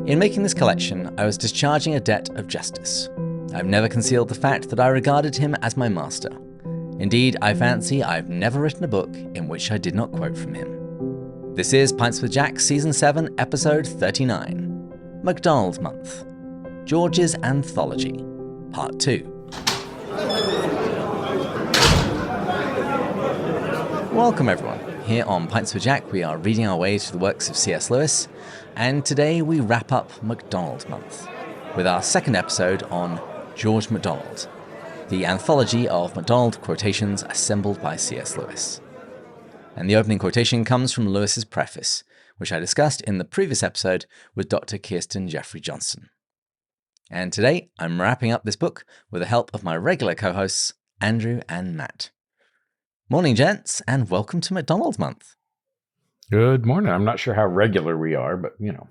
In making this collection, I was discharging a debt of justice. I've never concealed the fact that I regarded him as my master. Indeed, I fancy I've never written a book in which I did not quote from him. This is Pints with Jack, Season 7, Episode 39, MacDonald Month, George's Anthology, Part 2. Welcome everyone. Here on Pints with Jack, we are reading our way through the works of C.S. Lewis, and today we wrap up MacDonald Month with our second episode on George MacDonald, the anthology of MacDonald quotations assembled by C.S. Lewis. And the opening quotation comes from Lewis's preface, which I discussed in the previous episode with Dr. Kirsten Jeffrey Johnson. And today, I'm wrapping up this book with the help of my regular co-hosts, Andrew and Matt. Morning, gents, and welcome to MacDonald Month. Good morning. I'm not sure how regular we are, but, you know,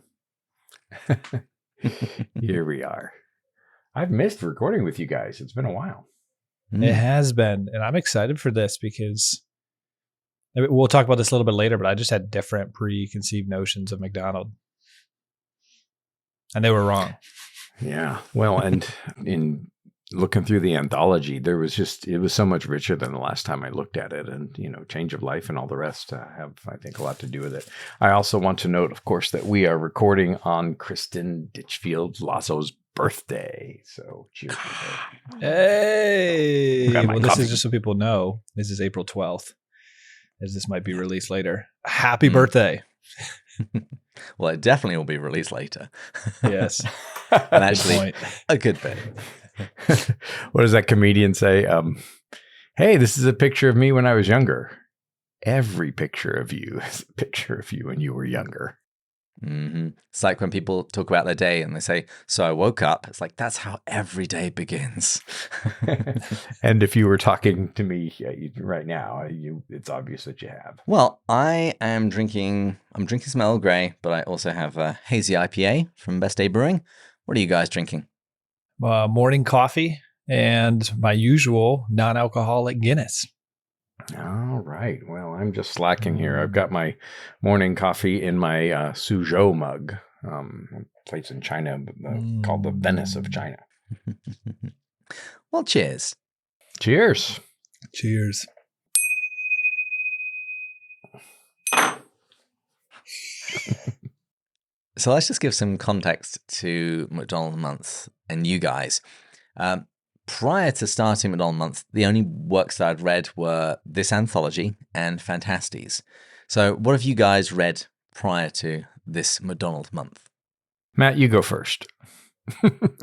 here we are. I've missed recording with you guys. It's been a while. It has been, and I'm excited for this because we'll talk about this a little bit later, but I just had different preconceived notions of MacDonald, and they were wrong. Yeah. Well, and in looking through the anthology, it was so much richer than the last time I looked at it. And, you know, change of life and all the rest have, I think, a lot to do with it. I also want to note, of course, that we are recording on Kristen Ditchfield Lasso's birthday. So cheers. Hey! Well, this coffee. is just so people know, this is April 12th, as this might be released later. Happy birthday. Well, it definitely will be released later. Yes. And actually, a good thing. What does that comedian say? Hey, this is a picture of me when I was younger. Every picture of you is a picture of you when you were younger. Mm-hmm. It's like when people talk about their day and they say, so I woke up. It's like, that's how every day begins. And if you were talking to me right now, it's obvious that you have. Well, I'm drinking some Earl Grey, but I also have a hazy IPA from Best Day Brewing. What are you guys drinking? Morning coffee and my usual non-alcoholic Guinness. All right. Well, I'm just slacking here. I've got my morning coffee in my Suzhou mug, a place in China called the Venice of China. Well, cheers. Cheers. Cheers. So let's just give some context to MacDonald Month and you guys. Prior to starting MacDonald Month, the only works that I'd read were this anthology and Fantastes. So what have you guys read prior to this MacDonald Month? Matt, you go first.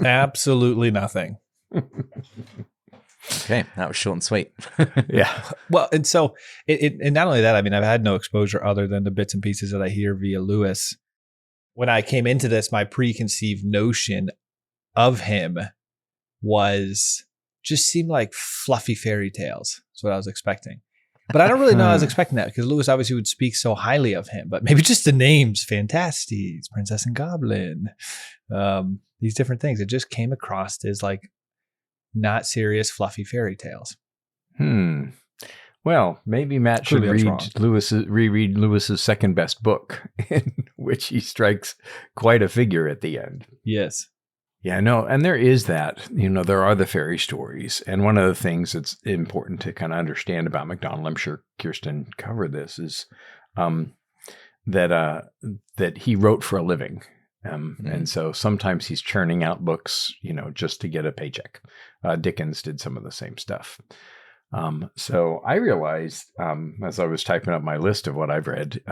Absolutely nothing. Okay, that was short and sweet. Yeah. Well, and so, and not only that, I mean, I've had no exposure other than the bits and pieces that I hear via Lewis. When I came into this, my preconceived notion of him just seemed like fluffy fairy tales. That's what I was expecting. But I don't really know I was expecting that because Lewis obviously would speak so highly of him. But maybe just the names, Fantastes, Princess and Goblin, these different things. It just came across as like not serious, fluffy fairy tales. Well, maybe Matt should reread Lewis's second best book, in which he strikes quite a figure at the end. Yes. Yeah, no, and there is that. You know, there are the fairy stories, and one of the things that's important to kind of understand about MacDonald, I'm sure Kirsten covered this, is that he wrote for a living. And so sometimes he's churning out books, you know, just to get a paycheck. Dickens did some of the same stuff. So I realized, as I was typing up my list of what I've read,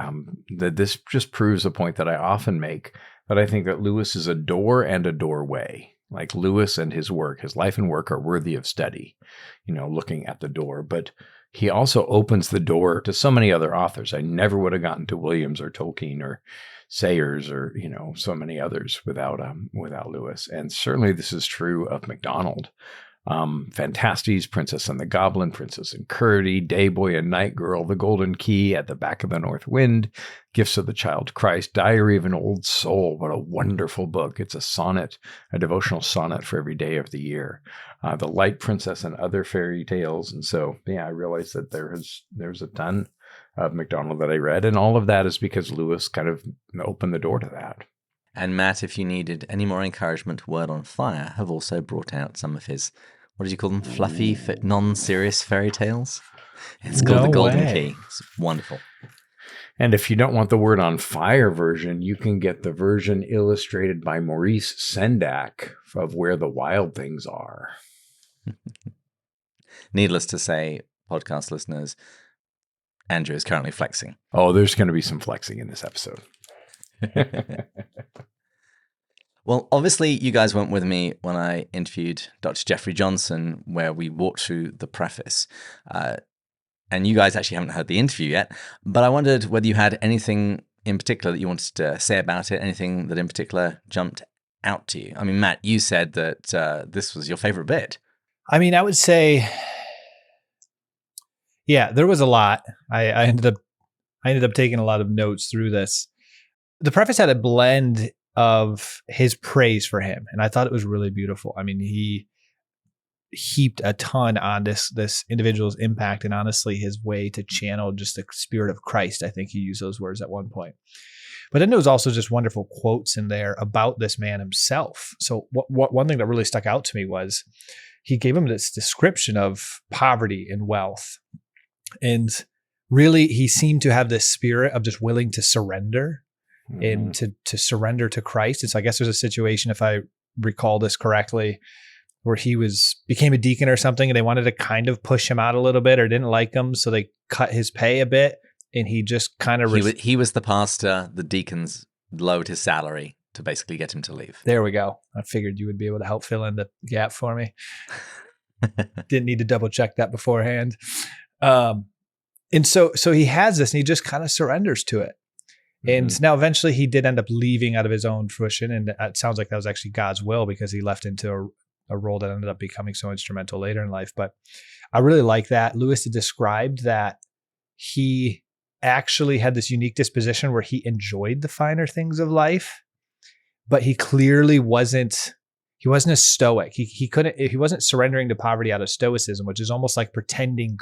that this just proves a point that I often make, that I think that Lewis is a door and a doorway. Like Lewis and his work, his life and work are worthy of study, you know, looking at the door. But he also opens the door to so many other authors. I never would have gotten to Williams or Tolkien or Sayers or, you know, so many others without Lewis. And certainly this is true of MacDonald. Fantastes, Princess and the Goblin, Princess and Curdie, Day Boy and Night Girl, The Golden Key, At the Back of the North Wind, Gifts of the Child Christ, Diary of an Old Soul. What a wonderful book. It's a sonnet, a devotional sonnet for every day of the year. The Light Princess and Other Fairy Tales. And so, yeah, I realized that there's a ton of MacDonald that I read. And all of that is because Lewis kind of opened the door to that. And Matt, if you needed any more encouragement, Word on Fire have also brought out some of his, what did you call them? Fluffy, non-serious fairy tales? It's called The Golden Key. It's wonderful. And if you don't want the Word on Fire version, you can get the version illustrated by Maurice Sendak of Where the Wild Things Are. Needless to say, podcast listeners, Andrew is currently flexing. Oh, there's going to be some flexing in this episode. Well, obviously, you guys weren't with me when I interviewed Dr. Jeffrey Johnson, where we walked through the preface. And you guys actually haven't heard the interview yet, but I wondered whether you had anything in particular that you wanted to say about it, anything that in particular jumped out to you. I mean, Matt, you said that this was your favorite bit. I mean, I would say, yeah, there was a lot. I ended up taking a lot of notes through this. The preface had a blend of his praise for him, and I thought it was really beautiful. I mean, he heaped a ton on this individual's impact, and honestly, his way to channel just the spirit of Christ. I think he used those words at one point. But then there was also just wonderful quotes in there about this man himself. So one thing that really stuck out to me was he gave him this description of poverty and wealth. And really, he seemed to have this spirit of just willing to surrender and to surrender to Christ. And so I guess there's a situation, if I recall this correctly, where he became a deacon or something, and they wanted to kind of push him out a little bit or didn't like him. So they cut his pay a bit, and he just kind of... He was the pastor. The deacons lowered his salary to basically get him to leave. There we go. I figured you would be able to help fill in the gap for me. Didn't need to double check that beforehand. And so he has this, and he just kind of surrenders to it. And now eventually he did end up leaving out of his own fruition. And it sounds like that was actually God's will, because he left into a role that ended up becoming so instrumental later in life. But I really like that. Lewis had described that he actually had this unique disposition where he enjoyed the finer things of life, but he clearly wasn't a stoic. He wasn't surrendering to poverty out of stoicism, which is almost like pretending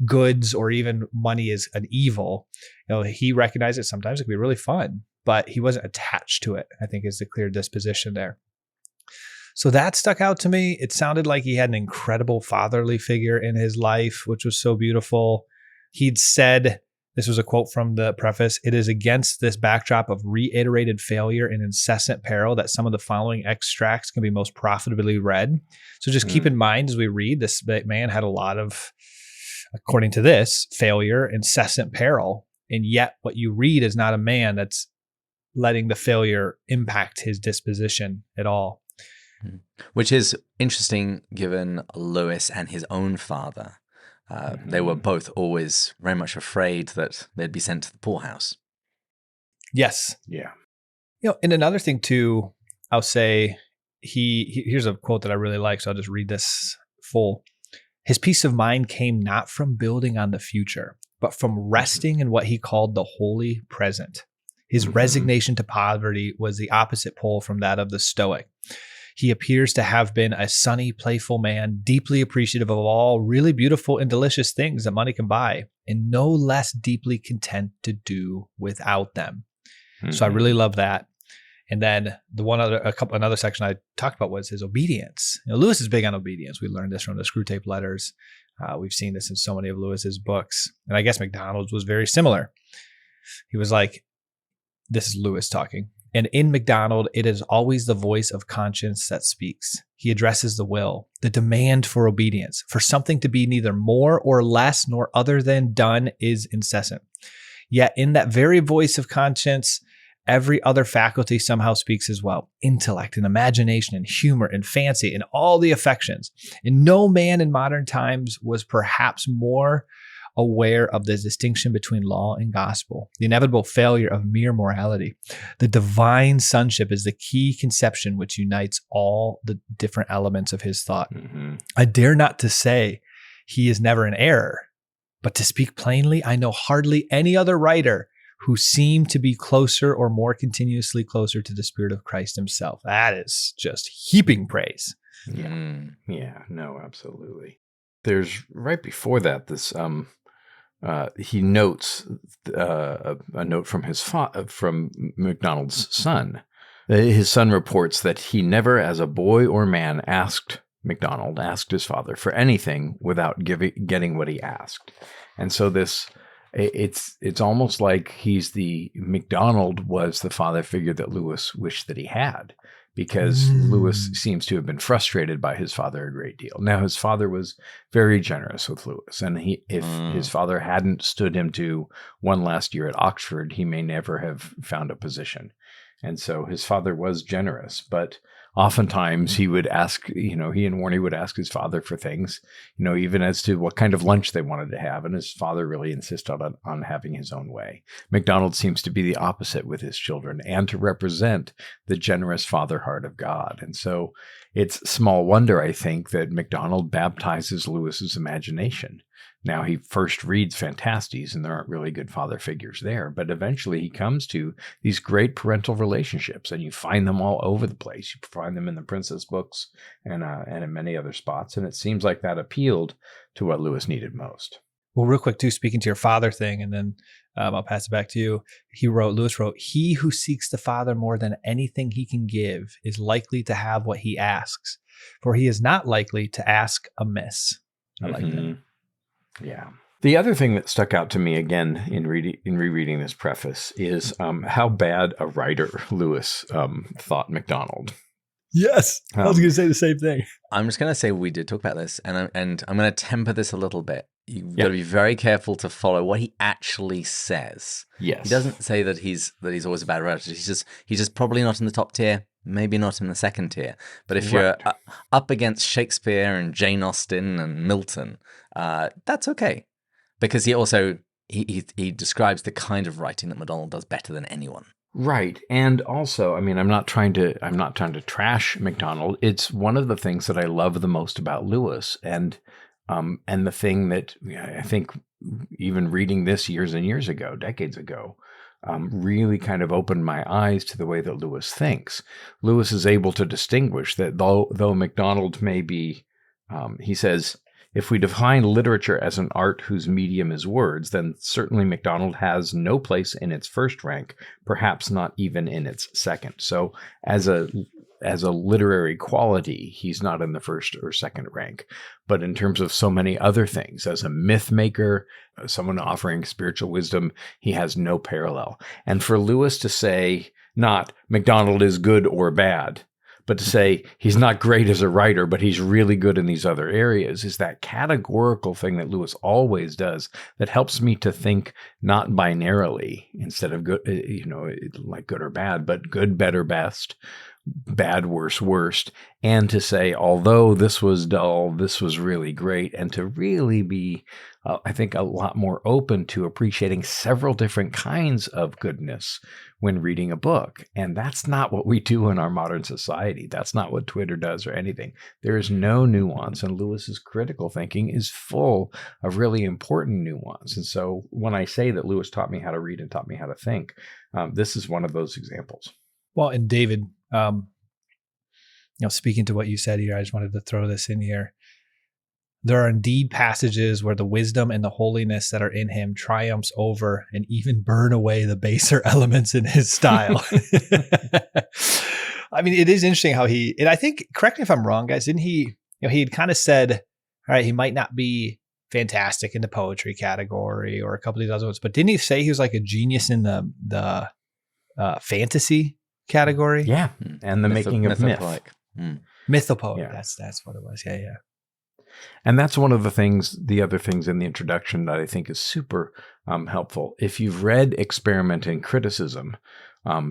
goods or even money is an evil. He recognized that sometimes it can be really fun, but he wasn't attached to it, I think, is the clear disposition there. So that stuck out to me. It sounded like he had an incredible fatherly figure in his life, which was so beautiful. He'd said, this was a quote from the preface, "It is against this backdrop of reiterated failure and incessant peril that some of the following extracts can be most profitably read." So just keep in mind as we read, this man had a lot of, according to this, failure, incessant peril. And yet what you read is not a man that's letting the failure impact his disposition at all. Which is interesting given Lewis and his own father. They were both always very much afraid that they'd be sent to the poorhouse. Yes. Yeah. And another thing too, I'll say, here's a quote that I really like, so I'll just read this full. His peace of mind came not from building on the future, but from resting in what he called the holy present. His resignation to poverty was the opposite pole from that of the Stoic. He appears to have been a sunny, playful man, deeply appreciative of all really beautiful and delicious things that money can buy, and no less deeply content to do without them. So I really love that. And then another section I talked about was his obedience. Lewis is big on obedience. We learned this from the Screw Tape Letters. We've seen this in so many of Lewis's books. And I guess MacDonald's was very similar. He was like, this is Lewis talking. "And in MacDonald, it is always the voice of conscience that speaks. He addresses the will, the demand for obedience, for something to be neither more or less nor other than done is incessant. Yet in that very voice of conscience, every other faculty somehow speaks as well. Intellect and imagination and humor and fancy and all the affections. And no man in modern times was perhaps more aware of the distinction between law and gospel, the inevitable failure of mere morality. The divine sonship is the key conception which unites all the different elements of his thought. I dare not to say he is never in error, but to speak plainly, I know hardly any other writer who seemed to be closer or more continuously closer to the Spirit of Christ himself." That is just heaping praise. Yeah, no, absolutely. There's right before that, this he notes a note from from MacDonald's son His son reports that he never, as a boy or man, asked his father for anything without getting what he asked. And so it's almost like MacDonald was the father figure that Lewis wished that he had, because Lewis seems to have been frustrated by his father a great deal. Now, his father was very generous with Lewis, and if his father hadn't stood him to one last year at Oxford, he may never have found a position. And so his father was generous, but oftentimes he would ask, he and Warnie would ask his father for things, even as to what kind of lunch they wanted to have. And his father really insisted on having his own way. MacDonald seems to be the opposite with his children and to represent the generous father heart of God. And so it's small wonder, I think, that MacDonald baptizes Lewis's imagination. Now, he first reads Fantastes, and there aren't really good father figures there, but eventually he comes to these great parental relationships, and you find them all over the place. You find them in the Princess books and in many other spots, and it seems like that appealed to what Lewis needed most. Well, real quick, too, speaking to your father thing, and then I'll pass it back to you. Lewis wrote, "He who seeks the Father more than anything he can give is likely to have what he asks, for he is not likely to ask amiss." I like that. Yeah. The other thing that stuck out to me again in rereading this preface is how bad a writer Lewis thought MacDonald. Yes, I was going to say the same thing. I'm just going to say we did talk about this, and I'm going to temper this a little bit. You've got to be very careful to follow what he actually says. Yes, he doesn't say that he's always a bad writer. He's just probably not in the top tier, maybe not in the second tier. But if you're up against Shakespeare and Jane Austen and Milton, that's okay, because he also he describes the kind of writing that MacDonald does better than anyone. Right. And also, I mean, I'm not trying to trash MacDonald. It's one of the things that I love the most about Lewis, and the thing that I think, even reading this years and years ago, decades ago, really kind of opened my eyes to the way that Lewis thinks. Lewis is able to distinguish that though MacDonald may be, he says, if we define literature as an art whose medium is words, then certainly MacDonald has no place in its first rank, perhaps not even in its second. So as a literary quality, he's not in the first or second rank. But in terms of so many other things, as a myth maker, someone offering spiritual wisdom, he has no parallel. And for Lewis to say, not MacDonald is good or bad, but to say he's not great as a writer, but he's really good in these other areas, is that categorical thing that Lewis always does that helps me to think not binarily, instead of good, like good or bad, but good, better, best, bad, worse, worst, and to say, although this was dull, this was really great, and to really be, I think, a lot more open to appreciating several different kinds of goodness when reading a book. And that's not what we do in our modern society. That's not what Twitter does or anything. There is no nuance, and Lewis's critical thinking is full of really important nuance. And so when I say that Lewis taught me how to read and taught me how to think, this is one of those examples. Well, and David, speaking to what you said here, I just wanted to throw this in here. There are indeed passages where the wisdom and the holiness that are in him triumphs over and even burn away the baser elements in his style. I mean, it is interesting how and I think, correct me if I'm wrong, guys, didn't he, he had kind of said, all right, he might not be fantastic in the poetry category or a couple of these other ones, but didn't he say he was like a genius in the fantasy category? Yeah. And the making of myth. Mythopoetic. Yeah. That's what it was. Yeah. And that's one of the other things in the introduction that I think is super helpful. If you've read Experiment in Criticism,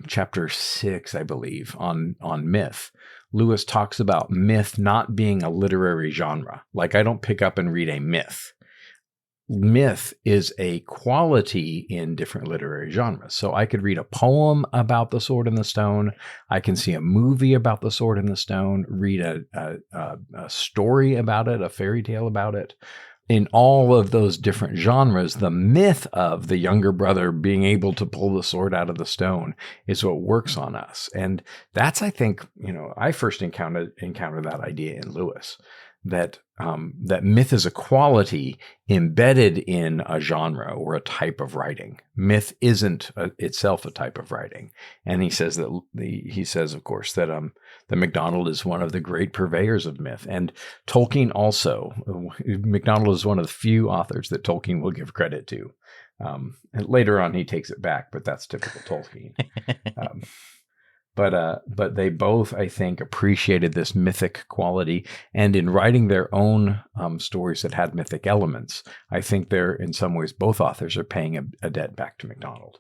chapter 6, I believe, on myth, Lewis talks about myth not being a literary genre. Like, I don't pick up and read a myth. Myth is a quality in different literary genres. So I could read a poem about the sword and the stone. I can see a movie about the sword and the stone, read a story about it, a fairy tale about it. In all of those different genres, the myth of the younger brother being able to pull the sword out of the stone is what works on us. And that's, I think, I first encountered that idea in Lewis, that that myth is a quality embedded in a genre or a type of writing. Myth isn't itself a type of writing. And he says that of course, that MacDonald is one of the great purveyors of myth. And Tolkien also. MacDonald is one of the few authors that Tolkien will give credit to. And later on, he takes it back, but that's typical Tolkien. But they both, I think, appreciated this mythic quality, and in writing their own stories that had mythic elements, I think they're, in some ways, both authors are paying a debt back to MacDonald.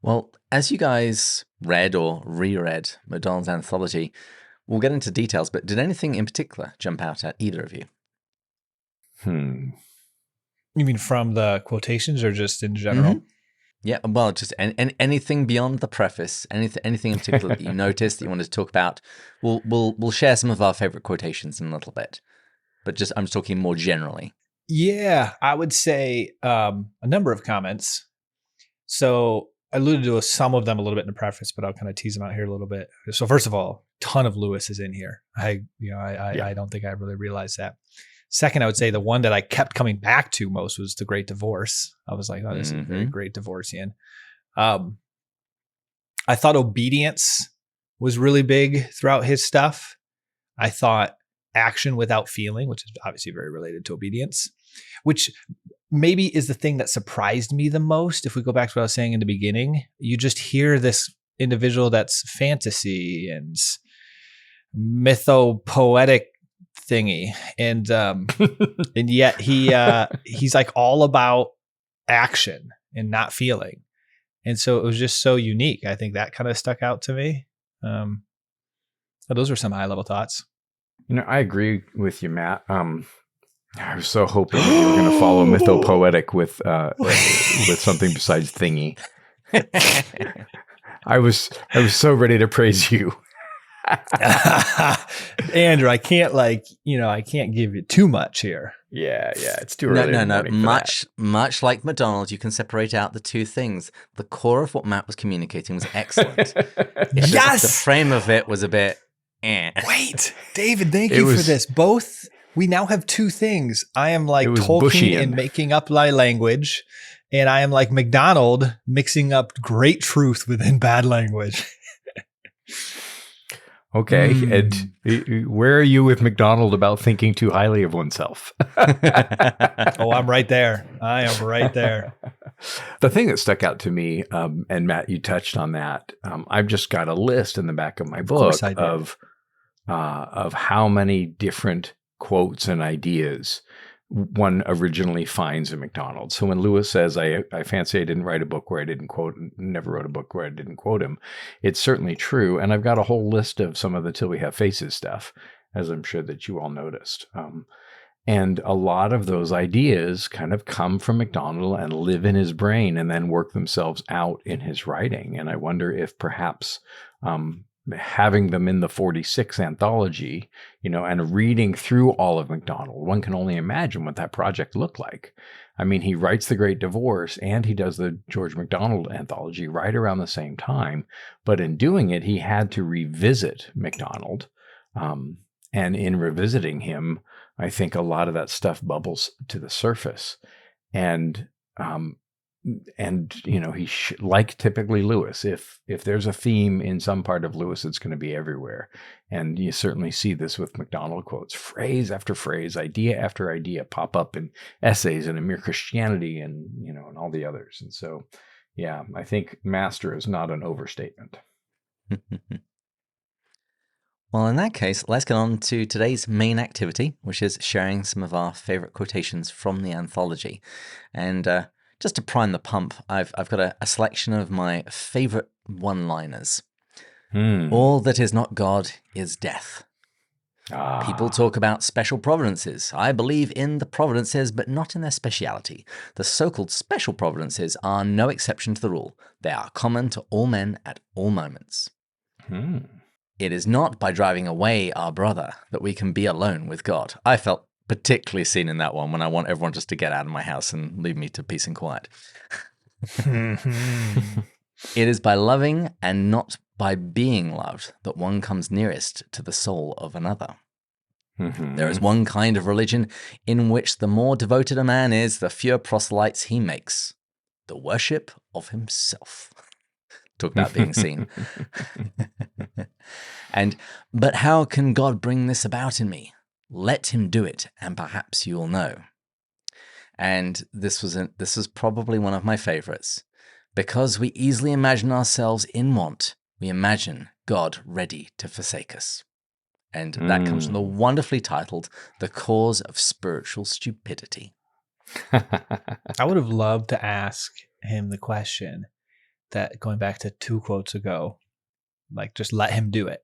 Well, as you guys read or reread MacDonald's anthology, we'll get into details, but did anything in particular jump out at either of you? You mean from the quotations or just in general? Mm-hmm. Yeah, well, just anything beyond the preface, anything in particular that you noticed that you wanted to talk about. We'll share some of our favorite quotations in a little bit, but I'm just talking more generally. Yeah, I would say a number of comments. So I alluded to some of them a little bit in the preface, but I'll kind of tease them out here a little bit. So first of all, a ton of Lewis is in here. I don't think I really realized that. Second, I would say the one that I kept coming back to most was The Great Divorce. I was like, oh, this is a very great Divorcean. I thought obedience was really big throughout his stuff. I thought action without feeling, which is obviously very related to obedience, which maybe is the thing that surprised me the most. If we go back to what I was saying in the beginning, you just hear this individual that's fantasy and mythopoetic thingy, and yet he's like all about action and not feeling, and so it was just so unique. I think that kind of stuck out to me. So those were some high level thoughts. I agree with you, Matt. I was so hoping that you were going to follow mythopoetic with something besides thingy. I was so ready to praise you. Andrew, I can't I can't give you too much here. Yeah, it's too early. No. Much like MacDonald, you can separate out the two things. The core of what Matt was communicating was excellent. Yes, the frame of it was a bit. Wait, David, thank you for this. We now have two things. I am like Tolkien and making up my language, and I am like MacDonald mixing up great truth within bad language. Okay, and where are you with MacDonald about thinking too highly of oneself? Oh, I'm right there. I am right there. The thing that stuck out to me, and Matt, you touched on that. I've just got a list in the back of my book of how many different quotes and ideas one originally finds in MacDonald. So when Lewis says, I fancy I didn't write a book where I didn't quote, never wrote a book where I didn't quote him, it's certainly true. And I've got a whole list of some of the Till We Have Faces stuff, as I'm sure that you all noticed. And a lot of those ideas kind of come from MacDonald and live in his brain and then work themselves out in his writing. And I wonder if perhaps having them in the 46 anthology, and reading through all of MacDonald, one can only imagine what that project looked like. I mean, he writes The Great Divorce and he does the George MacDonald anthology right around the same time. But in doing it, he had to revisit MacDonald. And in revisiting him, I think a lot of that stuff bubbles to the surface. And he like typically Lewis, if there's a theme in some part of Lewis, it's going to be everywhere. And you certainly see this with MacDonald quotes, phrase after phrase, idea after idea pop up in essays and in Mere Christianity and and all the others. And so, yeah, I think master is not an overstatement. Well, in that case, let's get on to today's main activity, which is sharing some of our favorite quotations from the anthology. And just to prime the pump, I've got a selection of my favorite one-liners. All that is not God is death. People talk about special providences. I believe in the providences, but not in their speciality. The so-called special providences are no exception to the rule. They are common to all men at all moments. It is not by driving away our brother that we can be alone with God. I felt particularly seen in that one when I want everyone just to get out of my house and leave me to peace and quiet. It is by loving and not by being loved that one comes nearest to the soul of another. There is one kind of religion in which the more devoted a man is, the fewer proselytes he makes. The worship of himself. Talk about being seen. But how can God bring this about in me? Let him do it, and perhaps you'll know. And this was probably one of my favorites. Because we easily imagine ourselves in want, we imagine God ready to forsake us. And that comes from the wonderfully titled The Cause of Spiritual Stupidity. I would have loved to ask him the question that, going back to 2 quotes ago, like, just let him do it.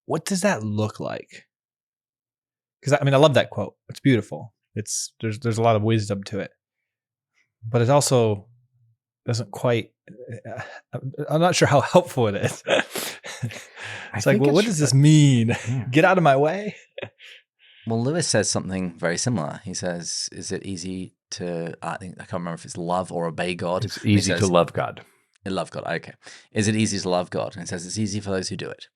What does that look like? Because I love that quote. It's beautiful. There's a lot of wisdom to it, but it also doesn't quite. I'm not sure how helpful it is. It's like, well, what does this mean? Yeah. Get out of my way. Well, Lewis says something very similar. He says, is it easy to, I can't remember if it's love or obey God. It's easy to love God. Love God, okay. Is it easy to love God? And it says it's easy for those who do it.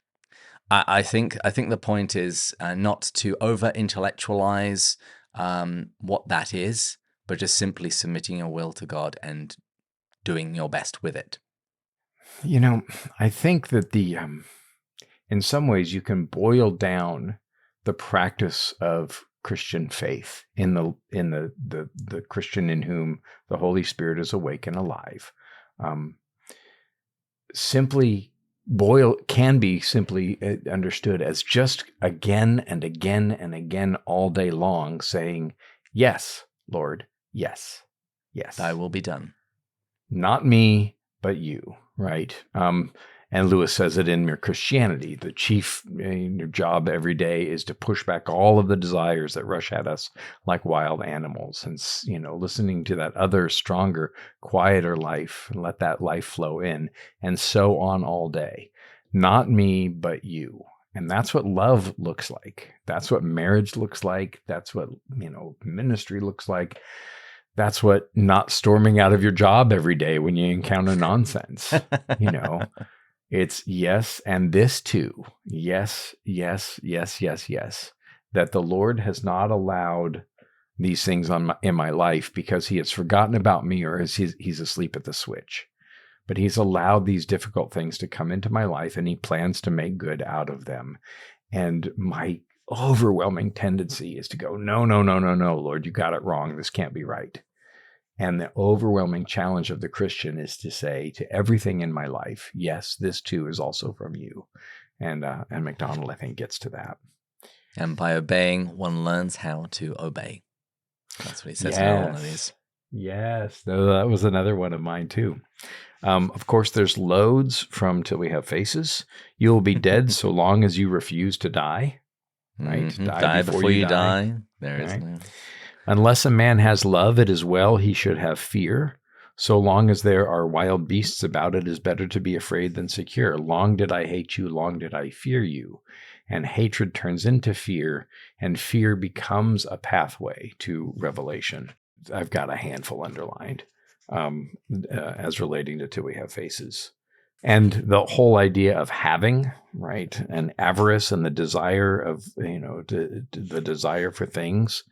I think the point is not to over-intellectualize what that is, but just simply submitting your will to God and doing your best with it. I think that in some ways you can boil down the practice of Christian faith in the Christian in whom the Holy Spirit is awake and alive. Can be simply understood as just again and again and again all day long saying, yes, Lord, yes, yes. Thy will be done. Not me, but you, right? And Lewis says it in Mere Christianity. The chief job every day is to push back all of the desires that rush at us like wild animals, and listening to that other, stronger, quieter life, and let that life flow in, and so on all day. Not me, but you. And that's what love looks like. That's what marriage looks like. That's what ministry looks like. That's what not storming out of your job every day when you encounter nonsense. It's yes, and this too. Yes, yes, yes, yes, yes. That the Lord has not allowed these things in my life because he has forgotten about me or he's asleep at the switch. But he's allowed these difficult things to come into my life, and he plans to make good out of them. And my overwhelming tendency is to go, no, Lord, you got it wrong. This can't be right. And the overwhelming challenge of the Christian is to say to everything in my life, yes, this too is also from you. And MacDonald, I think, gets to that. And by obeying, one learns how to obey. That's what he says in all of these. Yes, that was another one of mine too. Of course, there's loads from Till We Have Faces. You will be dead so long as you refuse to die. Right? Mm-hmm. Die before you die. There is. Right? Unless a man has love, it is well he should have fear. So long as there are wild beasts about, it is better to be afraid than secure. Long did I hate you, long did I fear you. And hatred turns into fear, and fear becomes a pathway to revelation. I've got a handful underlined as relating to Till We Have Faces. And the whole idea of having, right, and avarice and the desire of, the desire for things.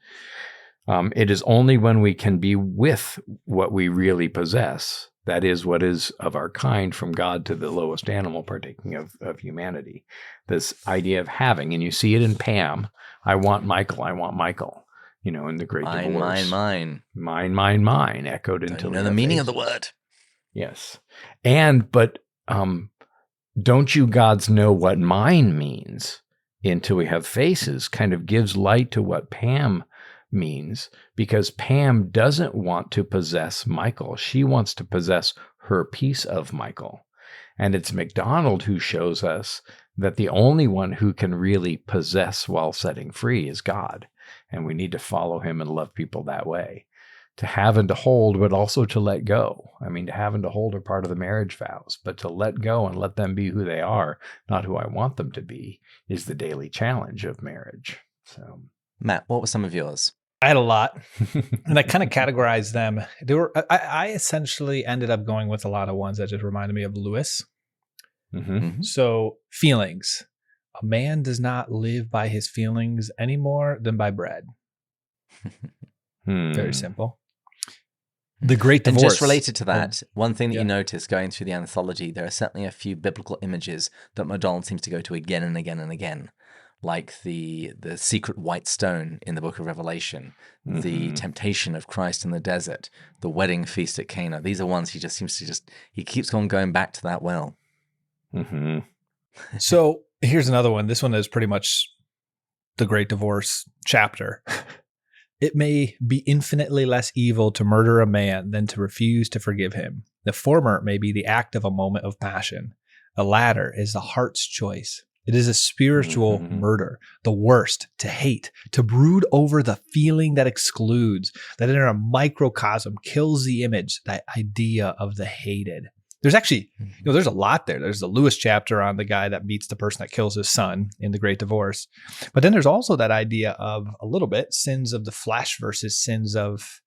It is only when we can be with what we really possess, that is what is of our kind, from God to the lowest animal partaking of humanity. This idea of having, and you see it in Pam, I want Michael, in the great divorce. Mine, echoed into the meaning of the word. Yes. But don't you gods know what mine means? Until We Have Faces kind of gives light to what Pam means, because Pam doesn't want to possess Michael. She wants to possess her piece of Michael. And it's MacDonald who shows us that the only one who can really possess while setting free is God. And we need to follow him and love people that way. To have and to hold, but also to let go. To have and to hold are part of the marriage vows, but to let go and let them be who they are, not who I want them to be, is the daily challenge of marriage. So, Matt, what were some of yours? I had a lot, and I kind of categorized them. I essentially ended up going with a lot of ones that just reminded me of Lewis. Mm-hmm. So feelings, A man does not live by his feelings any more than by bread. Very simple. The Great And Divorce. just related to that, one thing that yeah. you notice going through the anthology, there are certainly a few biblical images that MacDonald seems to go to again and again and again, like the secret white stone in the book of Revelation, the temptation of Christ in the desert, the wedding feast at Cana. These are ones he just seems to he keeps on going back to that well. Mm-hmm. So here's another one. This one is pretty much the Great Divorce chapter. It may be infinitely less evil to murder a man than to refuse to forgive him. The former may be the act of a moment of passion. The latter is the heart's choice. It is a spiritual murder, the worst, to hate, to brood over the feeling that excludes, that in a microcosm kills the image, that idea of the hated. There's actually, there's a lot there. There's the Lewis chapter on the guy that meets the person that kills his son in The Great Divorce. But then there's also that idea of a little bit sins of the flesh versus sins of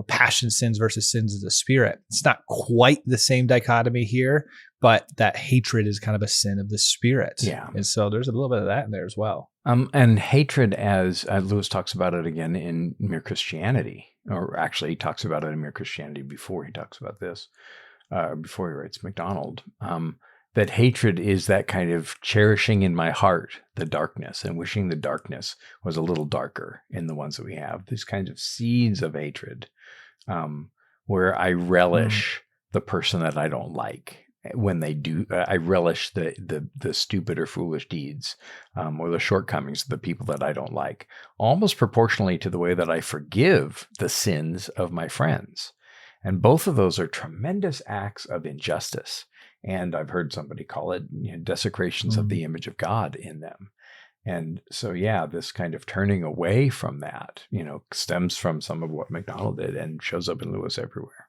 passion sins versus sins of the spirit. It's not quite the same dichotomy here, but that hatred is kind of a sin of the spirit. Yeah. And so there's a little bit of that in there as well. And hatred, as Lewis talks about it again in Mere Christianity, or actually he talks about it in Mere Christianity before he talks about this. Before he writes MacDonald, that hatred is that kind of cherishing in my heart the darkness and wishing the darkness was a little darker in the ones that we have. These kinds of seeds of hatred, where I relish the person that I don't like when they do. I relish the stupid or foolish deeds or the shortcomings of the people that I don't like, almost proportionally to the way that I forgive the sins of my friends. And both of those are tremendous acts of injustice. And I've heard somebody call it desecrations of the image of God in them. And so, yeah, this kind of turning away from that, stems from some of what MacDonald did and shows up in Lewis everywhere.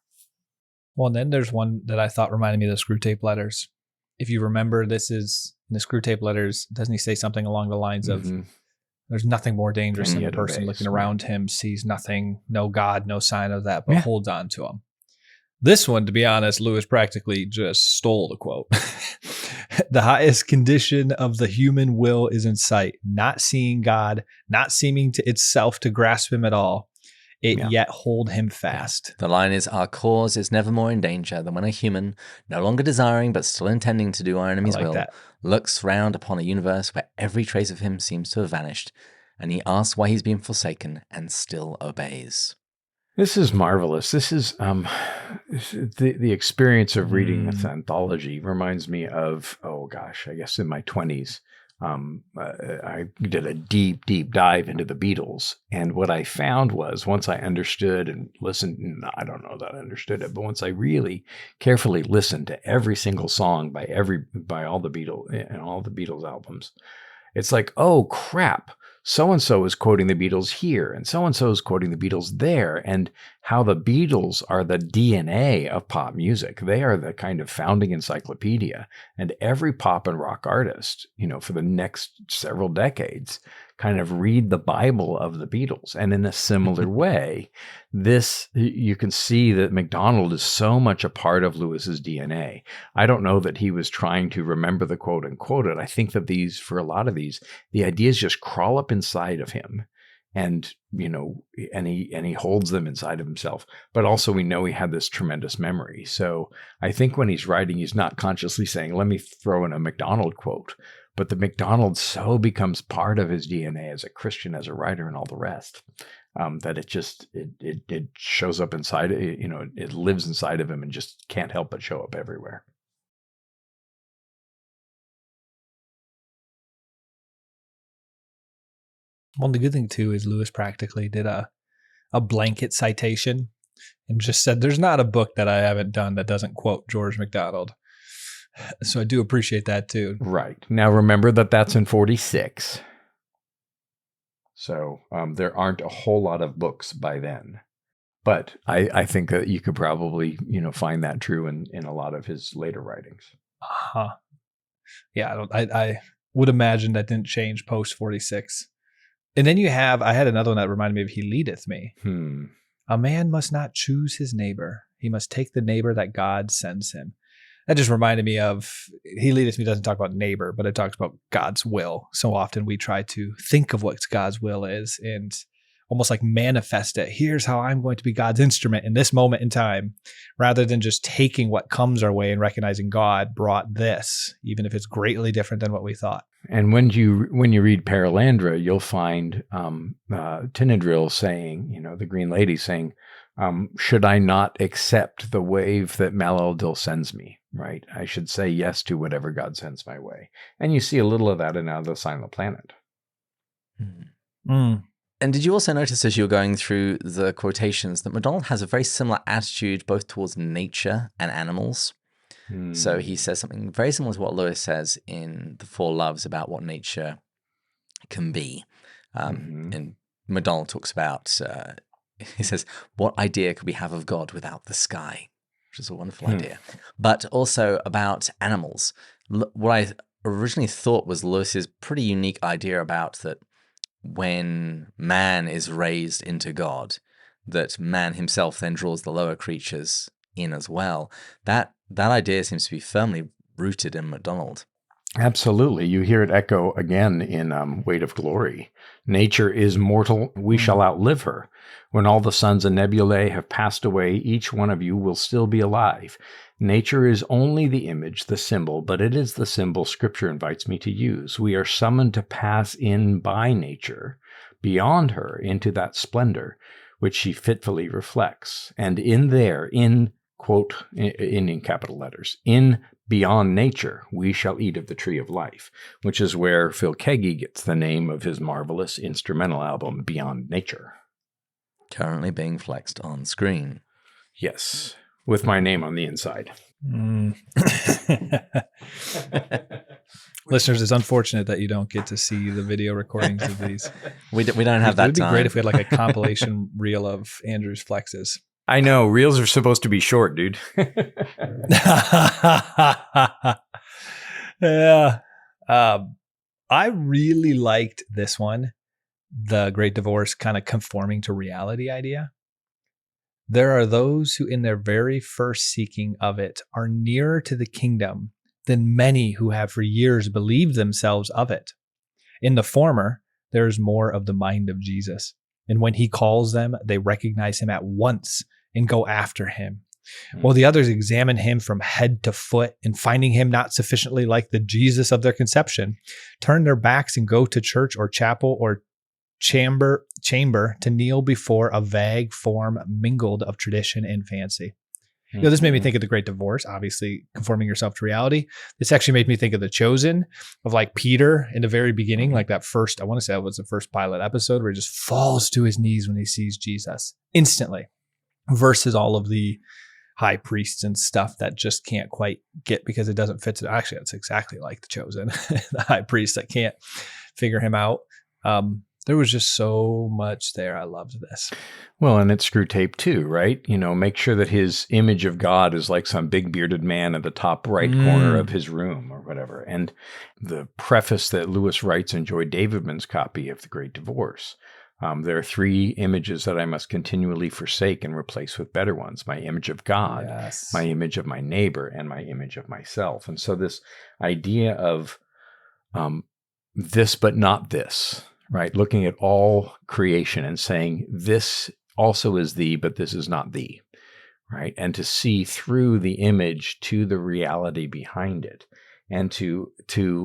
Well, and then there's one that I thought reminded me of the Screw Tape Letters. If you remember, this is in the Screw Tape Letters, doesn't he say something along the lines of, there's nothing more dangerous than the person looking around him, sees nothing, no God, no sign of that, but holds on to him. This one, to be honest, Lewis practically just stole the quote. The highest condition of the human will is in sight, not seeing God, not seeming to itself to grasp him at all. It yet hold him fast. The line is, our cause is never more in danger than when a human, no longer desiring but still intending to do our enemy's will, looks round upon a universe where every trace of him seems to have vanished, and he asks why he's been forsaken and still obeys. This is marvelous. This is the experience of reading this anthology reminds me of, I guess in my 20s, I did a deep dive into the Beatles. And what I found was once I understood and listened, I don't know that I understood it, but once I really carefully listened to every single song by all the Beatles and all the Beatles albums, it's like, oh crap. So-and-so is quoting the Beatles here, and so-and-so is quoting the Beatles there, and how the Beatles are the DNA of pop music. They are the kind of founding encyclopedia, and every pop and rock artist, for the next several decades, kind of read the Bible of the Beatles. And in a similar way, you can see that MacDonald is so much a part of Lewis's DNA. I don't know that he was trying to remember the quote and quote it. I think that for a lot of these, the ideas just crawl up inside of him. And, and he holds them inside of himself. But also we know he had this tremendous memory. So I think when he's writing, he's not consciously saying, let me throw in a MacDonald quote. But the MacDonald so becomes part of his DNA as a Christian, as a writer, and all the rest, that it shows up inside, it lives inside of him and just can't help but show up everywhere. Well, the good thing, too, is Lewis practically did a blanket citation and just said, there's not a book that I haven't done that doesn't quote George MacDonald. So I do appreciate that, too. Right. Now, remember that's in 46. So there aren't a whole lot of books by then. But I think that you could probably, find that true in a lot of his later writings. Yeah, I would imagine that didn't change post 46. And then I had another one that reminded me of He Leadeth Me. A man must not choose his neighbor. He must take the neighbor that God sends him. That just reminded me of, he leadeth me doesn't talk about neighbor, but it talks about God's will. So often we try to think of what God's will is and almost like manifest it. Here's how I'm going to be God's instrument in this moment in time, rather than just taking what comes our way and recognizing God brought this, even if it's greatly different than what we thought. And when you read Paralandra, you'll find Tinadril saying, the Green Lady saying, should I not accept the wave that Malaldil sends me, right? I should say yes to whatever God sends my way. And you see a little of that in Out of the Silent Planet. Mm. And did you also notice as you were going through the quotations that MacDonald has a very similar attitude both towards nature and animals? So he says something very similar to what Lewis says in The Four Loves about what nature can be. And MacDonald talks about, he says, what idea could we have of God without the sky? Which is a wonderful idea. But also about animals. What I originally thought was Lewis's pretty unique idea about that when man is raised into God, that man himself then draws the lower creatures in as well. That idea seems to be firmly rooted in MacDonald. Absolutely. You hear it echo again in Weight of Glory. Nature is mortal. We shall outlive her. When all the suns and nebulae have passed away, each one of you will still be alive. Nature is only the image, the symbol, but it is the symbol Scripture invites me to use. We are summoned to pass in by nature, beyond her, into that splendor, which she fitfully reflects. And in quote, in capital letters, in beyond nature, we shall eat of the tree of life, which is where Phil Keaggy gets the name of his marvelous instrumental album, Beyond Nature. Currently being flexed on screen. Yes, with my name on the inside. Listeners, it's unfortunate that you don't get to see the video recordings of these. We don't have that time. It would be great if we had like a compilation reel of Andrew's flexes. I know. Reels are supposed to be short, dude. Yeah. I really liked this one, the Great Divorce kind of conforming to reality idea. There are those who in their very first seeking of it are nearer to the kingdom than many who have for years believed themselves of it. In the former, there is more of the mind of Jesus. And when he calls them, they recognize him at once and go after him. While the others examine him from head to foot and finding him not sufficiently like the Jesus of their conception, turn their backs and go to church or chapel or chamber to kneel before a vague form mingled of tradition and fancy. This made me think of the Great Divorce, obviously conforming yourself to reality. This actually made me think of The Chosen, of like Peter in the very beginning, like that first, I want to say that was the first pilot episode where he just falls to his knees when he sees Jesus instantly, versus all of the high priests and stuff that just can't quite get because it doesn't fit. Actually, it's exactly like The Chosen, the high priest that can't figure him out. There was just so much there. I loved this. Well, and it's screw tape too, right? Make sure that his image of God is like some big bearded man at the top right corner of his room or whatever. And the preface that Lewis writes in Joy Davidman's copy of The Great Divorce, there are 3 images that I must continually forsake and replace with better ones. My image of God, my image of my neighbor, and my image of myself. And so this idea of this but not this, right? Looking at all creation and saying, this also is thee, but this is not thee, right? And to see through the image to the reality behind it, and to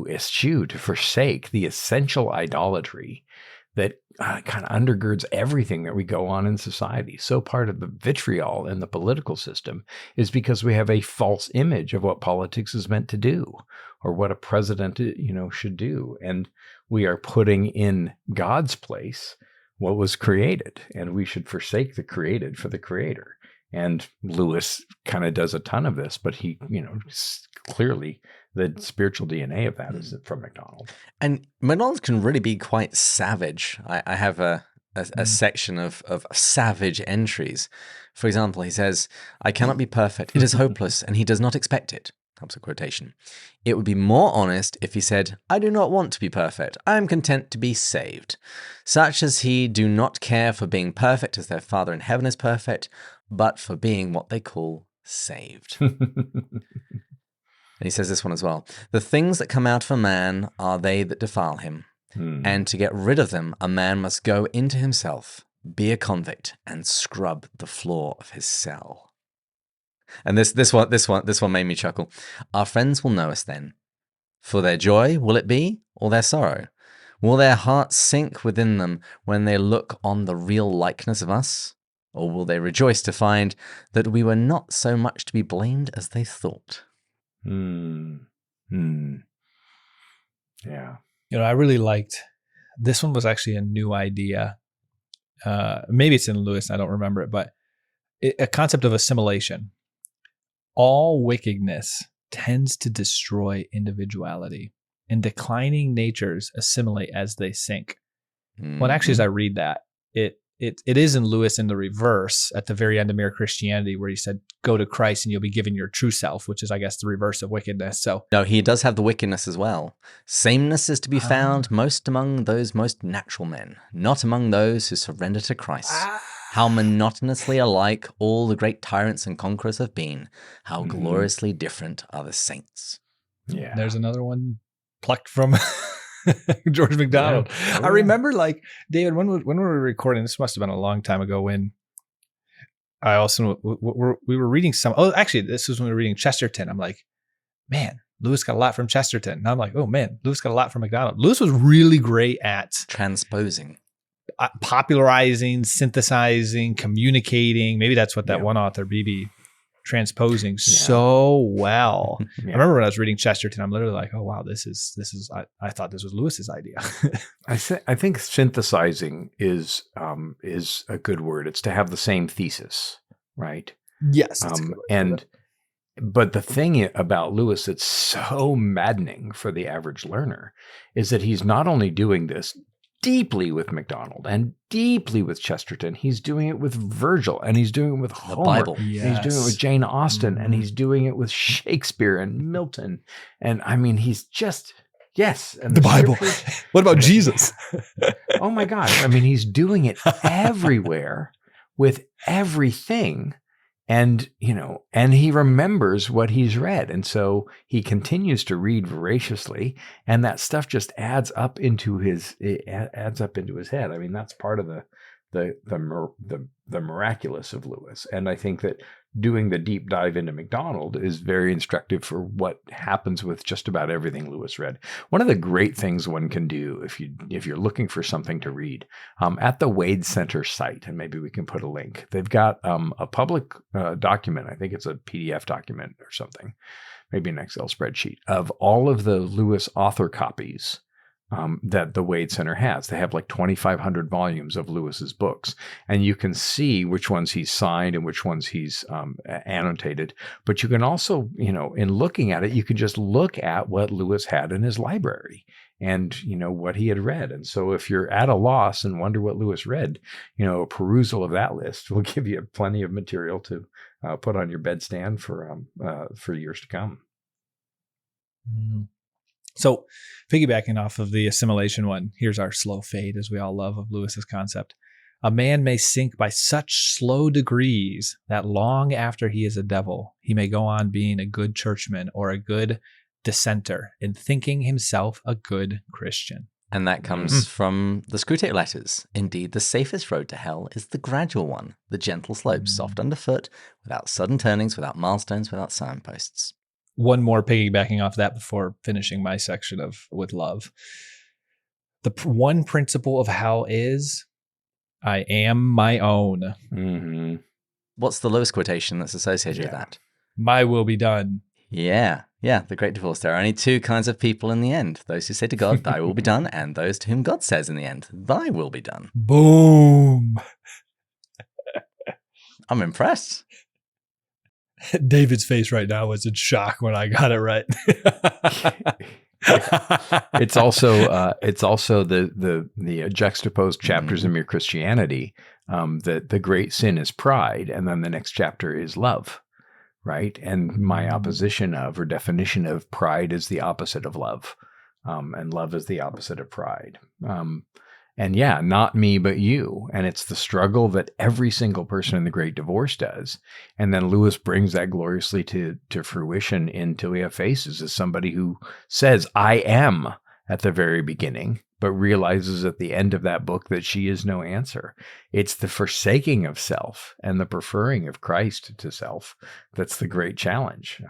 eschew, to forsake the essential idolatry that kind of undergirds everything that we go on in society. So part of the vitriol in the political system is because we have a false image of what politics is meant to do, or what a president, should do. And we are putting in God's place what was created, and we should forsake the created for the creator. And Lewis kind of does a ton of this, but he, clearly the spiritual DNA of that is from MacDonald. And MacDonald can really be quite savage. I have a section of savage entries. For example, he says, I cannot be perfect. It is hopeless, and he does not expect it. That's a quotation. It would be more honest if he said, I do not want to be perfect. I am content to be saved. Such as he do not care for being perfect as their Father in heaven is perfect, but for being what they call saved. And he says this one as well. The things that come out of a man are they that defile him. And to get rid of them, a man must go into himself, be a convict, and scrub the floor of his cell. And this one made me chuckle. Our friends will know us then. For their joy, will it be, or their sorrow? Will their hearts sink within them when they look on the real likeness of us? Or will they rejoice to find that we were not so much to be blamed as they thought? Yeah. I really liked, this one was actually a new idea. Maybe it's in Lewis, I don't remember it, but a concept of assimilation. All wickedness tends to destroy individuality, and declining natures assimilate as they sink. Well, actually, as I read that, it is in Lewis in the reverse at the very end of Mere Christianity, where he said, go to Christ and you'll be given your true self, which is, I guess, the reverse of wickedness. So no, he does have the wickedness as well. Sameness is to be found most among those most natural men, not among those who surrender to Christ. How monotonously alike all the great tyrants and conquerors have been. How gloriously different are the saints. Yeah. There's another one plucked from George MacDonald. Yeah. I remember, like, David, when we were recording, this must have been a long time ago, when I also, we were reading actually, this was when we were reading Chesterton. I'm like, man, Lewis got a lot from Chesterton. And I'm like, oh man, Lewis got a lot from MacDonald. Lewis was really great at transposing, popularizing, synthesizing, communicating. Maybe that's what that one author, BB, transposing so well. I remember when I was reading Chesterton, I'm literally like, oh wow, this is I thought this was Lewis's idea. I think synthesizing is a good word. It's to have the same thesis, right? Yes. But the thing about Lewis that's so maddening for the average learner is that he's not only doing this deeply with MacDonald and deeply with Chesterton, he's doing it with Virgil, and he's doing it with Homer, Bible. Yes. And he's doing it with Jane Austen, and he's doing it with Shakespeare and Milton. And I mean, he's just, and the Bible. What about Jesus? Oh my God. I mean, he's doing it everywhere with everything. And, and he remembers what he's read. And so he continues to read voraciously, and that stuff just adds up into his head. I mean, that's part of the miraculous of Lewis. And I think that doing the deep dive into MacDonald is very instructive for what happens with just about everything Lewis read. One of the great things one can do if you're looking for something to read, at the Wade Center site, and maybe we can put a link, they've got a public document. I think it's a PDF document or something, maybe an Excel spreadsheet of all of the Lewis author copies that the Wade Center has. They have like 2,500 volumes of Lewis's books, and you can see which ones he's signed and which ones he's annotated. But you can also, in looking at it, you can just look at what Lewis had in his library and, what he had read. And so if you're at a loss and wonder what Lewis read, a perusal of that list will give you plenty of material to put on your bedstand for years to come. Mm-hmm. So piggybacking off of the assimilation one, here's our slow fade, as we all love, of Lewis's concept. A man may sink by such slow degrees that long after he is a devil, he may go on being a good churchman or a good dissenter in thinking himself a good Christian. And that comes from the Screwtape Letters. Indeed, the safest road to hell is the gradual one, the gentle slopes, soft underfoot, without sudden turnings, without milestones, without signposts. One more piggybacking off that before finishing my section of with love. The one principle of hell is, I am my own. Mm-hmm. What's the Lewis quotation that's associated with that? My will be done. Yeah, the great divorce. There are only two kinds of people in the end. Those who say to God, thy will be done, and those to whom God says in the end, thy will be done. Boom. I'm impressed. David's face right now was in shock when I got it right. It's also the juxtaposed chapters in Mere Christianity. That the great sin is pride, and then the next chapter is love, right? And my opposition of, or definition of, pride is the opposite of love, and love is the opposite of pride. And yeah, not me, but you. And it's the struggle that every single person in the Great Divorce does. And then Lewis brings that gloriously to fruition in Till We Have Faces as somebody who says, I am at the very beginning, but realizes at the end of that book that she is no answer. It's the forsaking of self and the preferring of Christ to self that's the great challenge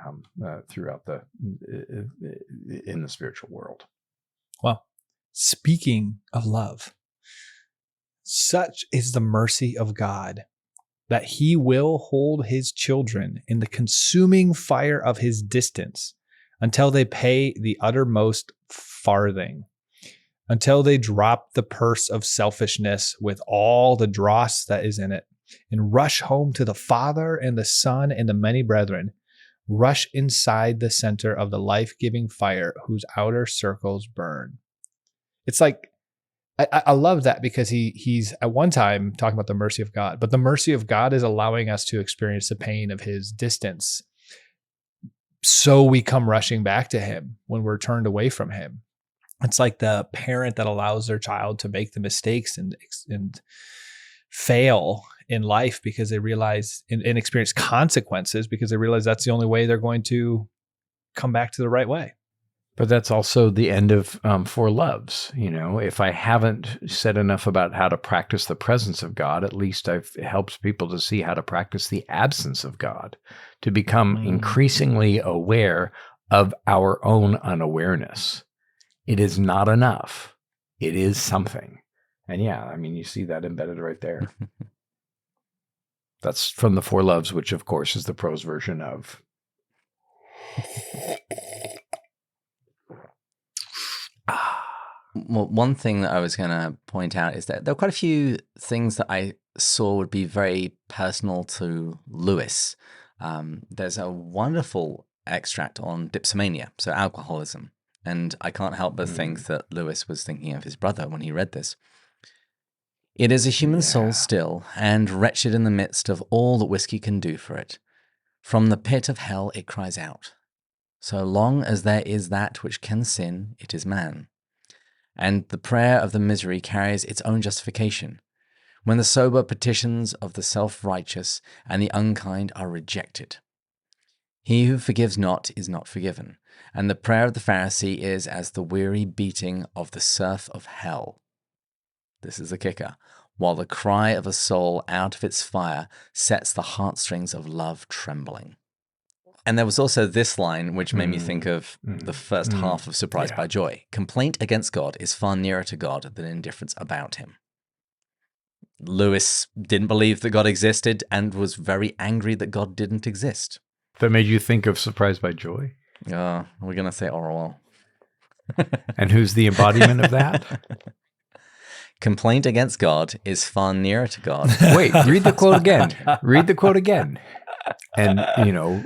throughout in the spiritual world. Well, speaking of love, such is the mercy of God that he will hold his children in the consuming fire of his distance until they pay the uttermost farthing, until they drop the purse of selfishness with all the dross that is in it, and rush home to the Father and the Son and the many brethren, rush inside the center of the life-giving fire whose outer circles burn. It's like, I love that because he's at one time talking about the mercy of God, but the mercy of God is allowing us to experience the pain of his distance. So we come rushing back to him when we're turned away from him. It's like the parent that allows their child to make the mistakes and fail in life because they realize and experience consequences because they realize that's the only way they're going to come back to the right way. But that's also the end of Four Loves. You know, if I haven't said enough about how to practice the presence of God, at least it helps people to see how to practice the absence of God, to become increasingly aware of our own unawareness. It is not enough. It is something. And yeah, I mean, you see that embedded right there. That's from the Four Loves, which of course is the prose version of. Well, one thing that I was going to point out is that there were quite a few things that I saw would be very personal to Lewis. There's a wonderful extract on dipsomania, so alcoholism. And I can't help but think that Lewis was thinking of his brother when he read this. It is a human soul still, and wretched in the midst of all that whiskey can do for it. From the pit of hell it cries out. So long as there is that which can sin, it is man. And the prayer of the misery carries its own justification, when the sober petitions of the self-righteous and the unkind are rejected. He who forgives not is not forgiven, and the prayer of the Pharisee is as the weary beating of the surf of hell. This is the kicker. While the cry of a soul out of its fire sets the heartstrings of love trembling. And there was also this line, which made me think of the first half of Surprised by Joy. Complaint against God is far nearer to God than indifference about him. Lewis didn't believe that God existed and was very angry that God didn't exist. That made you think of Surprised by Joy? We're going to say Orwell. And who's the embodiment of that? Complaint against God is far nearer to God. Wait, read the quote again. Read the quote again. And, you know,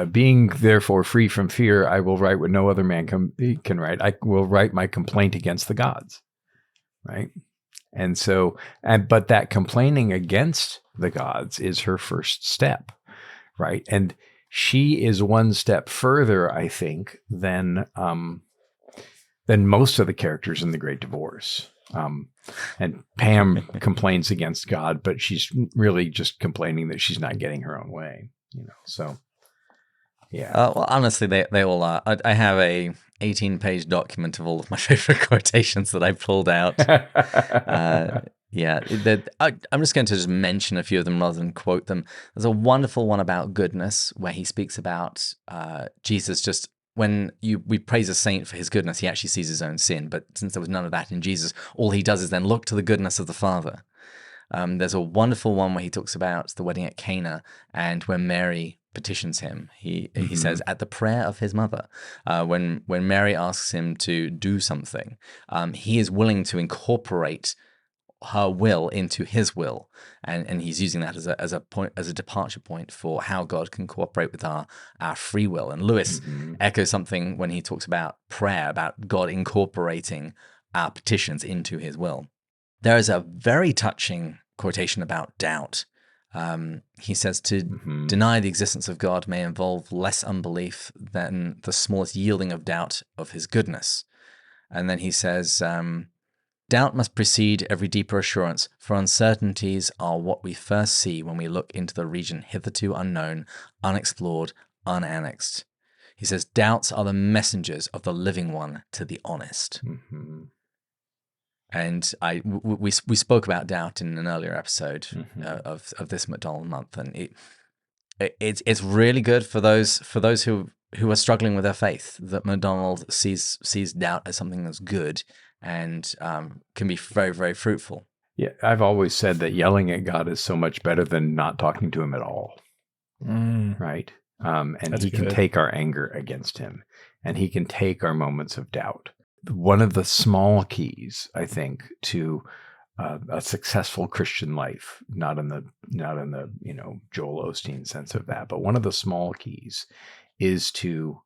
being therefore free from fear, I will write what no other man can write. I will write my complaint against the gods, right? And so, but that complaining against the gods is her first step, right? And she is one step further, I think, than most of the characters in The Great Divorce. And Pam complains against God, but she's really just complaining that she's not getting her own way, you know. So, yeah. Well, honestly, they all are. I have a 18-page document of all of my favorite quotations that I pulled out. I'm just going to just mention a few of them rather than quote them. There's a wonderful one about goodness where he speaks about Jesus just. When we praise a saint for his goodness, he actually sees his own sin. But since there was none of that in Jesus, all he does is then look to the goodness of the Father. There's a wonderful one where he talks about the wedding at Cana and when Mary petitions him. He says, at the prayer of his mother, when Mary asks him to do something, he is willing to incorporate her will into his will, and he's using that as a departure point for how God can cooperate with our free will. And Lewis echoes something when he talks about prayer, about God incorporating our petitions into his will. There is a very touching quotation about doubt. He says to deny the existence of God may involve less unbelief than the smallest yielding of doubt of his goodness. And then he says, Doubt must precede every deeper assurance, for uncertainties are what we first see when we look into the region hitherto unknown, unexplored, unannexed. He says, doubts are the messengers of the living one to the honest. Mm-hmm. And we spoke about doubt in an earlier episode of this MacDonald month, and it's really good for those who are struggling with their faith, that MacDonald sees doubt as something that's good and can be very, very fruitful. Yeah, I've always said that yelling at God is so much better than not talking to him at all. Right? And That's he can good. take our anger against him, and he can take our moments of doubt. One of the small keys, I think, to a successful Christian life, not in the Joel Osteen sense of that, but one of the small keys is to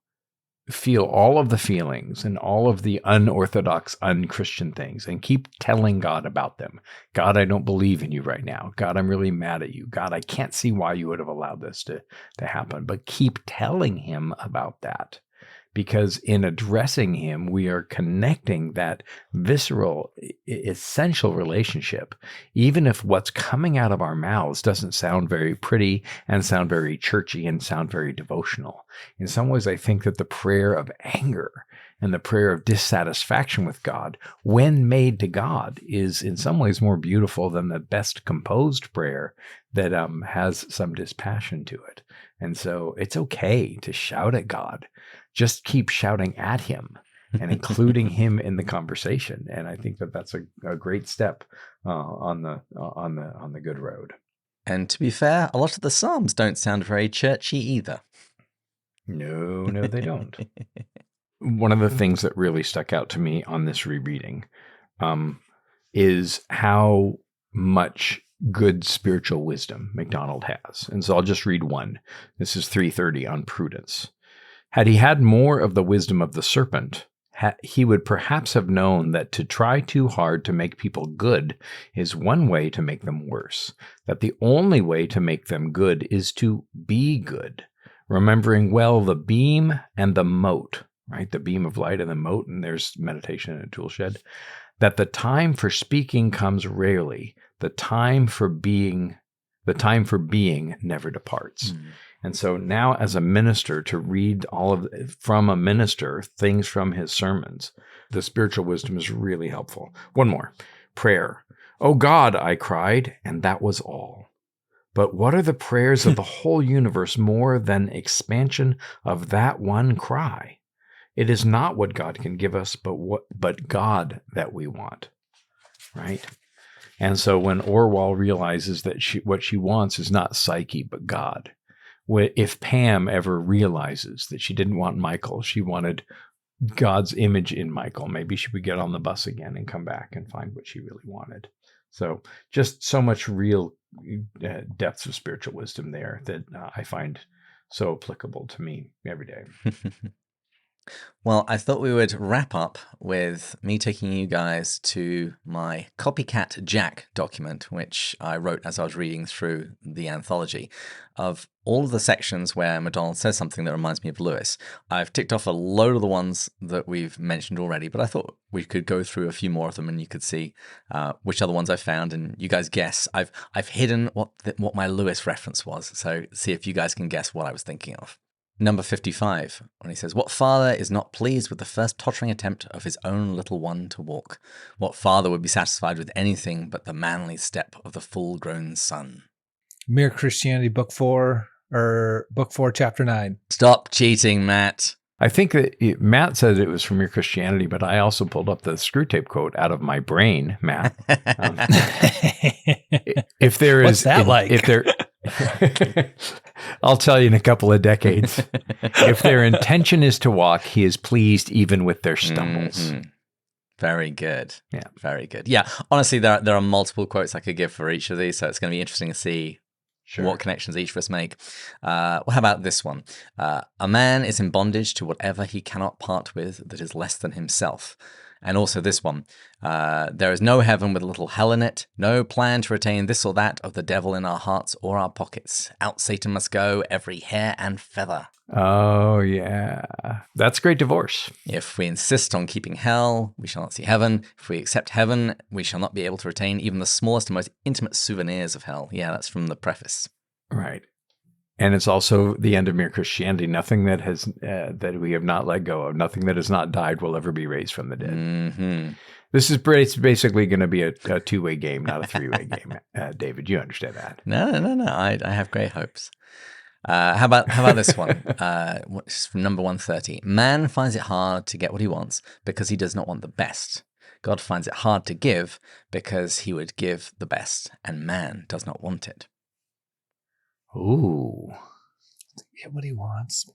feel all of the feelings and all of the unorthodox, unchristian things and keep telling God about them. God, I don't believe in you right now. God, I'm really mad at you. God, I can't see why you would have allowed this to happen. But keep telling him about that. Because in addressing him, we are connecting that visceral, essential relationship, even if what's coming out of our mouths doesn't sound very pretty and sound very churchy and sound very devotional. In some ways, I think that the prayer of anger and the prayer of dissatisfaction with God, when made to God, is in some ways more beautiful than the best composed prayer that has some dispassion to it. And so it's okay to shout at God. Just keep shouting at him and including him in the conversation. And I think that that's a great step on the good road. And to be fair, a lot of the Psalms don't sound very churchy either. No, they don't. One of the things that really stuck out to me on this rereading is how much good spiritual wisdom MacDonald has. And so I'll just read one. This is 330 on prudence. Had he had more of the wisdom of the serpent, he would perhaps have known that to try too hard to make people good is one way to make them worse, that the only way to make them good is to be good, remembering well the beam and the mote, right? The beam of light and the mote, and there's meditation in a tool shed, that the time for speaking comes rarely, the time for being never departs. And so now as a minister, to read from a minister, things from his sermons, the spiritual wisdom is really helpful. One more. Prayer. Oh God, I cried, and that was all. But what are the prayers of the whole universe more than expansion of that one cry? It is not what God can give us, but God that we want. Right? And so when Orwell realizes that what she wants is not Psyche, but God, if Pam ever realizes that she didn't want Michael, she wanted God's image in Michael, maybe she would get on the bus again and come back and find what she really wanted. So just so much real depths of spiritual wisdom there that I find so applicable to me every day. Well, I thought we would wrap up with me taking you guys to my Copycat Jack document, which I wrote as I was reading through the anthology. Of all of the sections where MacDonald says something that reminds me of Lewis, I've ticked off a load of the ones that we've mentioned already, but I thought we could go through a few more of them and you could see which other ones I found, and you guys guess. I've hidden what my Lewis reference was, so see if you guys can guess what I was thinking of. Number 55, when he says, what father is not pleased with the first tottering attempt of his own little one to walk? What father would be satisfied with anything but the manly step of the full-grown son? Mere Christianity, book 4, chapter 9. Stop cheating, Matt. I think that Matt said it was from Mere Christianity, but I also pulled up the Screw Tape quote out of my brain, Matt. If there is, what's that like? If there, I'll tell you in a couple of decades. If their intention is to walk, he is pleased even with their stumbles. Mm-hmm. Very good. Yeah, very good. Yeah, honestly, there are multiple quotes I could give for each of these, so it's going to be interesting to see what connections each of us make. Well, how about this one? A man is in bondage to whatever he cannot part with that is less than himself, And also this one, there is no heaven with a little hell in it, no plan to retain this or that of the devil in our hearts or our pockets. Out Satan must go, every hair and feather. Oh, yeah. That's Great Divorce. If we insist on keeping hell, we shall not see heaven. If we accept heaven, we shall not be able to retain even the smallest and most intimate souvenirs of hell. Yeah, that's from the preface. Right. And it's also the end of Mere Christianity. Nothing that has that we have not let go of, nothing that has not died will ever be raised from the dead. Mm-hmm. This is basically going to be a two-way game, not a three-way game. David, you understand that? No. I have great hopes. How about this one? It's from number 130. Man finds it hard to get what he wants because he does not want the best. God finds it hard to give because he would give the best, and man does not want it. Ooh. Get what he wants.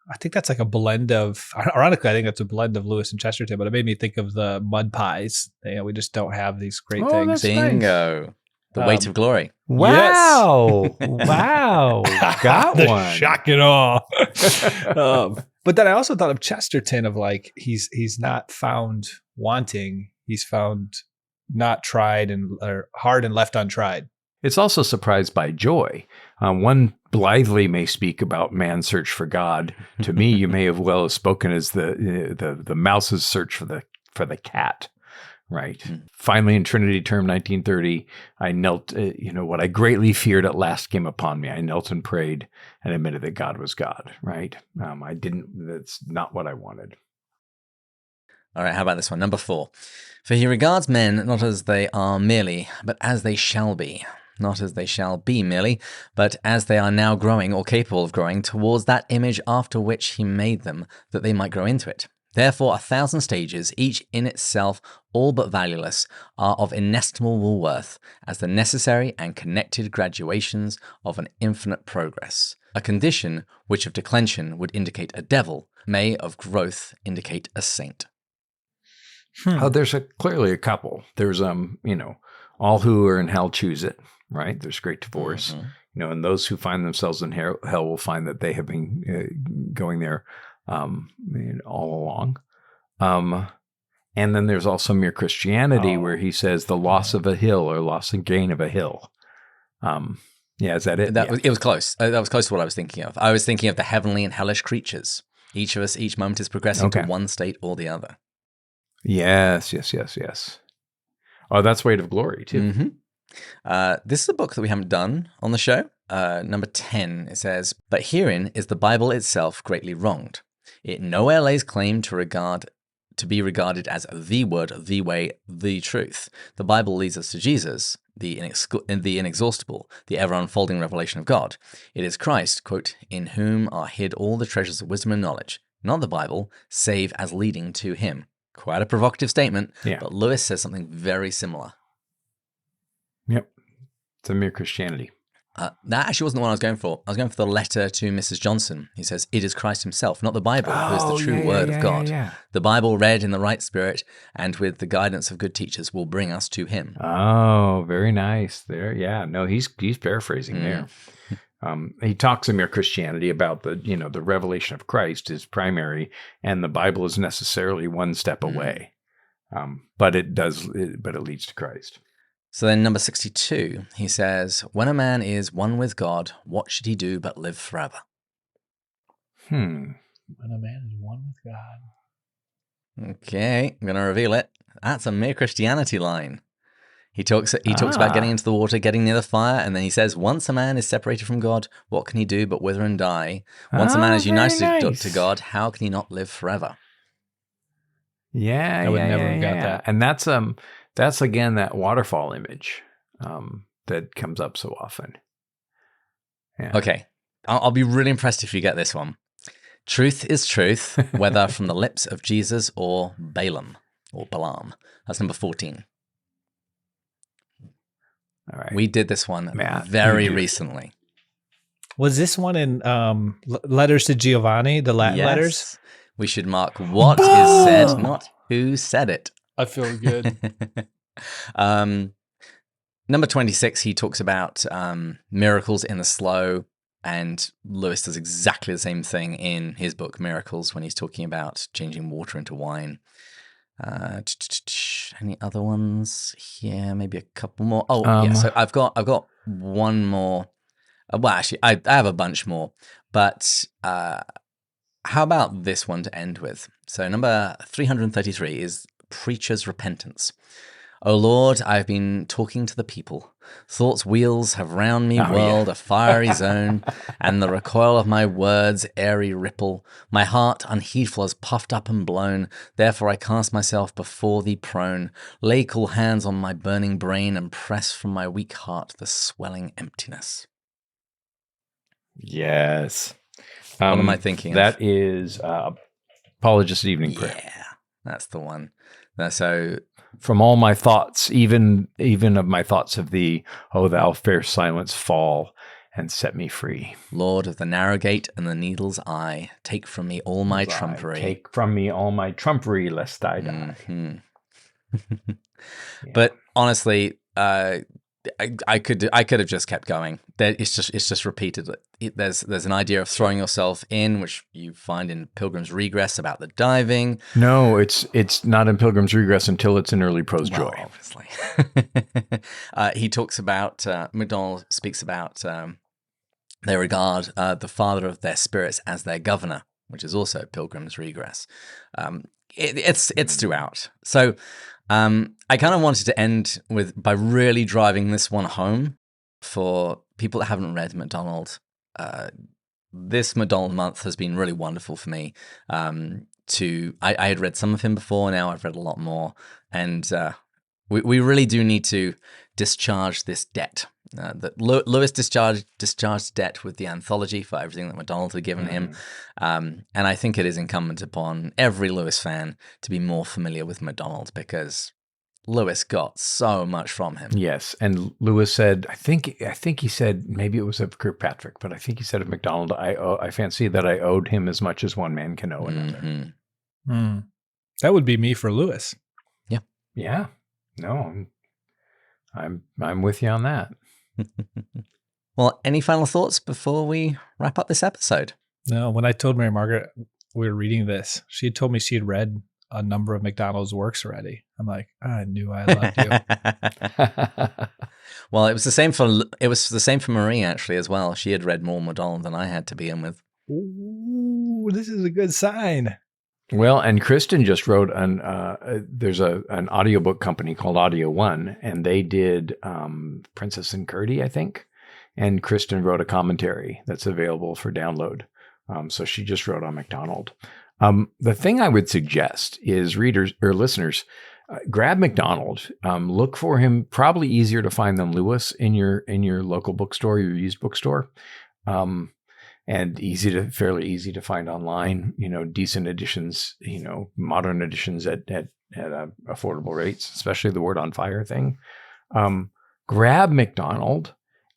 I think that's like a blend of, ironically, I think that's a blend of Lewis and Chesterton, but it made me think of the mud pies. We just don't have these great things. Bingo. Nice. The weight of glory. Wow. Yes. Wow. Got The one. shock and awe. But then I also thought of Chesterton of like, he's not found wanting. He's found not tried or hard and left untried. It's also surprised by joy. One blithely may speak about man's search for God. To me, you may have well have spoken as the mouse's search for the cat, right? Mm. Finally, in Trinity Term 1930, I knelt. What I greatly feared at last came upon me. I knelt and prayed and admitted that God was God. Right? I didn't. That's not what I wanted. All right, how about this one? Number 4. For he regards men not as they are merely, but as they shall be. Not as they shall be merely, but as they are now growing or capable of growing towards that image after which he made them, that they might grow into it. Therefore 1,000 stages, each in itself all but valueless, are of inestimable worth, as the necessary and connected graduations of an infinite progress. A condition which of declension would indicate a devil, may of growth indicate a saint. There's clearly a couple. There's all who are in hell choose it. Right? There's Great Divorce. Mm-hmm. And those who find themselves in hell will find that they have been going there all along. And then there's also Mere Christianity, where he says the loss of a hill or loss and gain of a hill. Is that it? It was close. That was close to what I was thinking of. I was thinking of the heavenly and hellish creatures. Each of us, each moment is progressing to one state or the other. Yes. Oh, that's Weight of Glory, too. Mm-hmm. This is a book that we haven't done on the show. Number 10, it says, but herein is the Bible itself greatly wronged. It nowhere lays claim to be regarded as the word, the way, the truth. The Bible leads us to Jesus, the inexhaustible, the ever-unfolding revelation of God. It is Christ, quote, in whom are hid all the treasures of wisdom and knowledge, not the Bible, save as leading to him. Quite a provocative statement, but Lewis says something very similar. Yep. It's a Mere Christianity. That actually wasn't the one I was going for. I was going for the letter to Mrs. Johnson. He says, it is Christ himself, not the Bible, who is the true word of God. Yeah. The Bible read in the right spirit and with the guidance of good teachers will bring us to him. Oh, very nice. There. Yeah. No, he's paraphrasing there. He talks in Mere Christianity about the revelation of Christ is primary and the Bible is necessarily one step away. But it leads to Christ. So then number 62, he says, when a man is one with God, what should he do but live forever? When a man is one with God. Okay, I'm going to reveal it. That's a Mere Christianity line. He talks about getting into the water, getting near the fire, and then he says, once a man is separated from God, what can he do but wither and die? Once a man is united to God, how can he not live forever? Yeah, I would never have got that. And that's again that waterfall image that comes up so often. Yeah. Okay, I'll be really impressed if you get this one. Truth is truth, whether from the lips of Jesus or Balaam. That's number 14. All right. We did this one very recently. Was this one in Letters to Giovanni, the Latin letters? We should mark what is said, not who said it. I feel good. Number 26, he talks about miracles in the slow, and Lewis does exactly the same thing in his book, Miracles, when he's talking about changing water into wine. Any other ones here? Maybe a couple more. Oh, yeah. So I've got one more. Well, actually, I have a bunch more. But how about this one to end with? So number 333 is Preacher's Repentance. O Lord, I have been talking to the people. Thoughts' wheels have round me whirled a fiery zone, and the recoil of my words airy ripple. My heart unheedful is puffed up and blown. Therefore I cast myself before thee prone, lay cool hands on my burning brain, and press from my weak heart the swelling emptiness. Yes. What am I thinking that of? That is Apologist Evening Prayer. Yeah, that's the one. So from all my thoughts, even of my thoughts of thee, O thou fair silence, fall and set me free. Lord of the narrow gate and the needle's eye, take from me all my trumpery. Take from me all my trumpery, lest I die. Mm-hmm. But honestly, I could have just kept going. It's just repeated. There's an idea of throwing yourself in, which you find in Pilgrim's Regress about the diving. No, it's not in Pilgrim's Regress until it's in Early Prose Joy. Obviously. He talks about MacDonald speaks about they regard the father of their spirits as their governor, which is also Pilgrim's Regress. It's throughout. So I kind of wanted to end by really driving this one home for people that haven't read MacDonald. This MacDonald month has been really wonderful for me. I had read some of him before, now I've read a lot more, and we really do need to discharge this debt. That Lewis discharged debt with the Anthology for everything that MacDonald had given him, and I think it is incumbent upon every Lewis fan to be more familiar with MacDonald, because Lewis got so much from him. Yes, and Lewis said, I think he said, maybe it was of Kirkpatrick, but I think he said of MacDonald, I fancy that I owed him as much as one man can owe another. Mm. That would be me for Lewis. Yeah. Yeah. No, I'm with you on that. Well, any final thoughts before we wrap up this episode? No, when I told Mary Margaret we were reading this, she had told me she had read a number of MacDonald's works already. I'm like, I knew I loved you. Well, it was the same for Marie actually as well. She had read more MacDonald than I had to begin with. Ooh, this is a good sign. Well, and Kristen just wrote there's an audiobook company called Audio One, and they did Princess and Curdie, I think. And Kristen wrote a commentary that's available for download. So she just wrote on MacDonald. The thing I would suggest is readers or listeners, grab MacDonald, look for him. Probably easier to find than Lewis in your local bookstore, your used bookstore. And fairly easy to find online, decent editions, modern editions at affordable rates, especially the Word on Fire thing. Grab MacDonald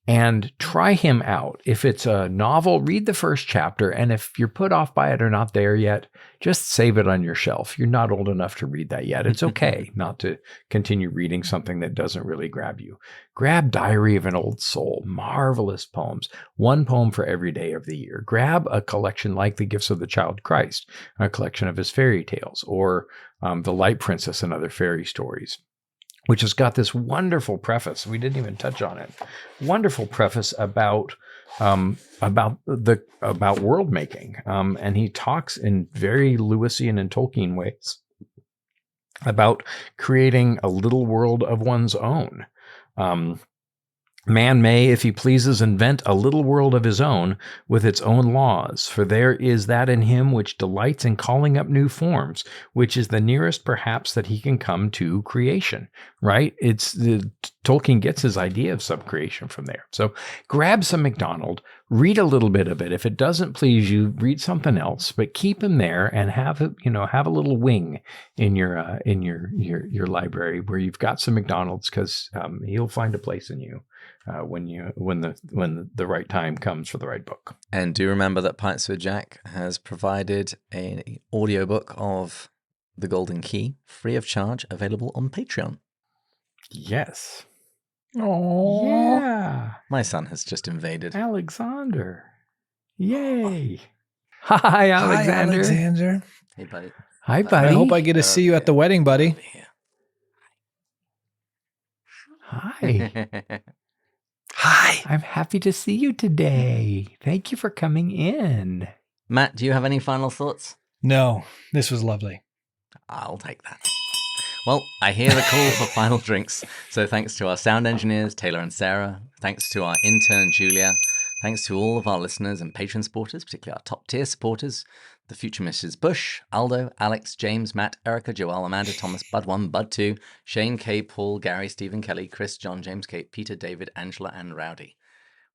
and try him out. If it's a novel, read the first chapter. And if you're put off by it or not there yet, just save it on your shelf. You're not old enough to read that yet. It's okay not to continue reading something that doesn't really grab you. Grab Diary of an Old Soul, marvelous poems, one poem for every day of the year. Grab a collection like The Gifts of the Child Christ, a collection of his fairy tales, or The Light Princess and Other Fairy Stories, which has got this wonderful preface. We didn't even touch on it. Wonderful preface about world making, and he talks in very Lewisian and Tolkien ways about creating a little world of one's own. Man may, if he pleases, invent a little world of his own with its own laws, for there is that in him which delights in calling up new forms, which is the nearest perhaps that he can come to creation, right? Tolkien gets his idea of subcreation from there. So grab some MacDonald, read a little bit of it. If it doesn't please you, read something else, but keep him there and have a little wing in your library where you've got some MacDonalds, because he'll find a place in you. When the right time comes for the right book. And do remember that Pints with Jack has provided an audiobook of The Golden Key, free of charge, available on Patreon. Yes. Oh, yeah. My son has just invaded. Alexander. Yay. Hi, Alexander. Hi, Alexander. Hey, buddy. Hi, buddy. I hope I get to see you at the wedding, buddy. Hi. Hi. I'm happy to see you today. Thank you for coming in. Matt, do you have any final thoughts? No, this was lovely. I'll take that. Well, I hear the call for final drinks. So thanks to our sound engineers, Taylor and Sarah. Thanks to our intern, Julia. Thanks to all of our listeners and patron supporters, particularly our top tier supporters, the future Mrs. Bush, Aldo, Alex, James, Matt, Erica, Joelle, Amanda, Thomas, Bud1, Bud2, Shane, K, Paul, Gary, Stephen, Kelly, Chris, John, James, Kate, Peter, David, Angela, and Rowdy.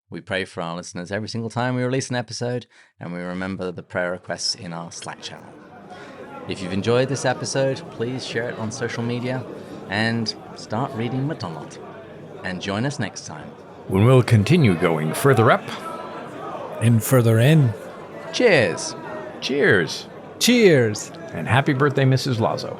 We pray for our listeners every single time we release an episode, and we remember the prayer requests in our Slack channel. If you've enjoyed this episode, please share it on social media and start reading MacDonald. And join us next time When we'll continue going further up. And further in. Cheers! Cheers. Cheers. And happy birthday, Mrs. Lazo.